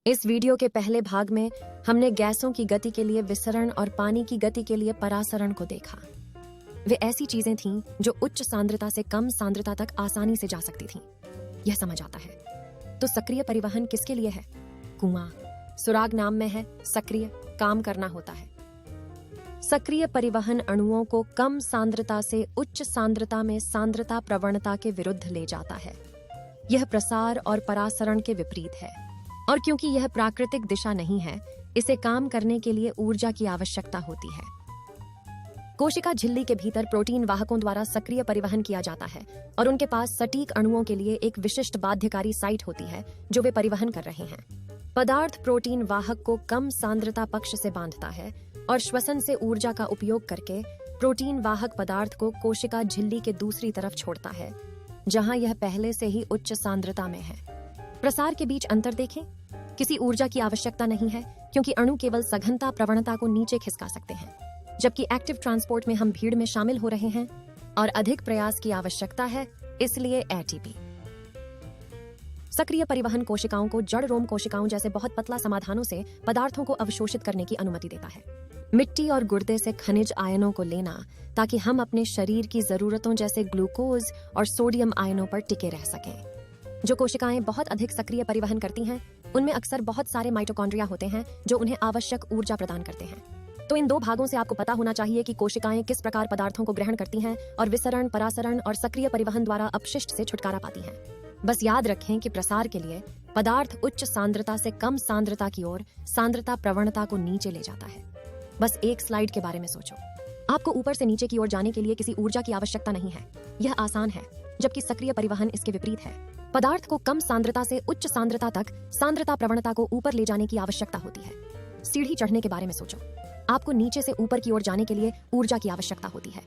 इस वीडियो के पहले भाग में हमने गैसों की गति के लिए विसरण और पानी की गति के लिए परासरण को देखा। वे ऐसी चीजें थीं जो उच्च सांद्रता से कम सांद्रता तक आसानी से जा सकती थीं। यह समझ आता है। तो सक्रिय परिवहन किसके लिए है? कुआं। सुराग नाम में है, सक्रिय, काम करना होता है। सक्रिय परिवहन अणुओं को कम सांद्रता से उच्च सांद्रता में सांद्रता प्रवणता के विरुद्ध ले जाता है। यह प्रसार और परासरण के विपरीत है, और क्योंकि यह प्राकृतिक दिशा नहीं है, इसे काम करने के लिए ऊर्जा की आवश्यकता होती है। कोशिका झिल्ली के भीतर प्रोटीन वाहकों द्वारा सक्रिय परिवहन किया जाता है और उनके पास सटीक अणुओं के लिए एक विशिष्ट बाध्यकारी साइट होती है जो वे परिवहन कर रहे हैं। पदार्थ प्रोटीन वाहक को कम सांद्रता पक्ष से बांधता है और श्वसन से ऊर्जा का उपयोग करके प्रोटीन वाहक पदार्थ को कोशिका झिल्ली के दूसरी तरफ छोड़ता है, जहां यह पहले से ही उच्च सांद्रता में है। प्रसार के बीच अंतर देखें। किसी ऊर्जा की आवश्यकता नहीं है, क्योंकि अणु केवल सघनता प्रवणता को नीचे खिसका सकते हैं, जबकि एक्टिव ट्रांसपोर्ट में हम भीड़ में शामिल हो रहे हैं और अधिक प्रयास की आवश्यकता है, इसलिए एटीपी। सक्रिय परिवहन कोशिकाओं को जड़ रोम कोशिकाओं जैसे बहुत पतला समाधानों से पदार्थों को अवशोषित करने की अनुमति देता है। मिट्टी और गुर्दे से खनिज आयनों को लेना, ताकि हम अपने शरीर की जरूरतों जैसे ग्लूकोज और सोडियम आयनों पर टिके रह सकें। जो कोशिकाएं बहुत अधिक सक्रिय परिवहन करती हैं, उनमें अक्सर बहुत सारे माइटोकॉन्ड्रिया होते हैं जो उन्हें आवश्यक ऊर्जा प्रदान करते हैं। तो इन दो भागों से आपको पता होना चाहिए कि कोशिकाएं किस प्रकार पदार्थों को ग्रहण करती हैं और विसरण, परासरण और सक्रिय परिवहन द्वारा अपशिष्ट से छुटकारा पाती हैं। बस याद रखें कि प्रसार के लिए पदार्थ उच्च सांद्रता से कम सांद्रता की ओर सांद्रता प्रवणता को नीचे ले जाता है। बस एक स्लाइड के बारे में सोचो। आपको ऊपर से नीचे की ओर जाने के लिए किसी ऊर्जा की आवश्यकता नहीं है। यह आसान है, जबकि सक्रिय परिवहन इसके विपरीत है। पदार्थ को कम सांद्रता से उच्च सांद्रता तक सांद्रता प्रवणता को ऊपर ले जाने की आवश्यकता होती है। सीढ़ी चढ़ने के बारे में सोचो। आपको नीचे से ऊपर की ओर जाने के लिए ऊर्जा की आवश्यकता होती है।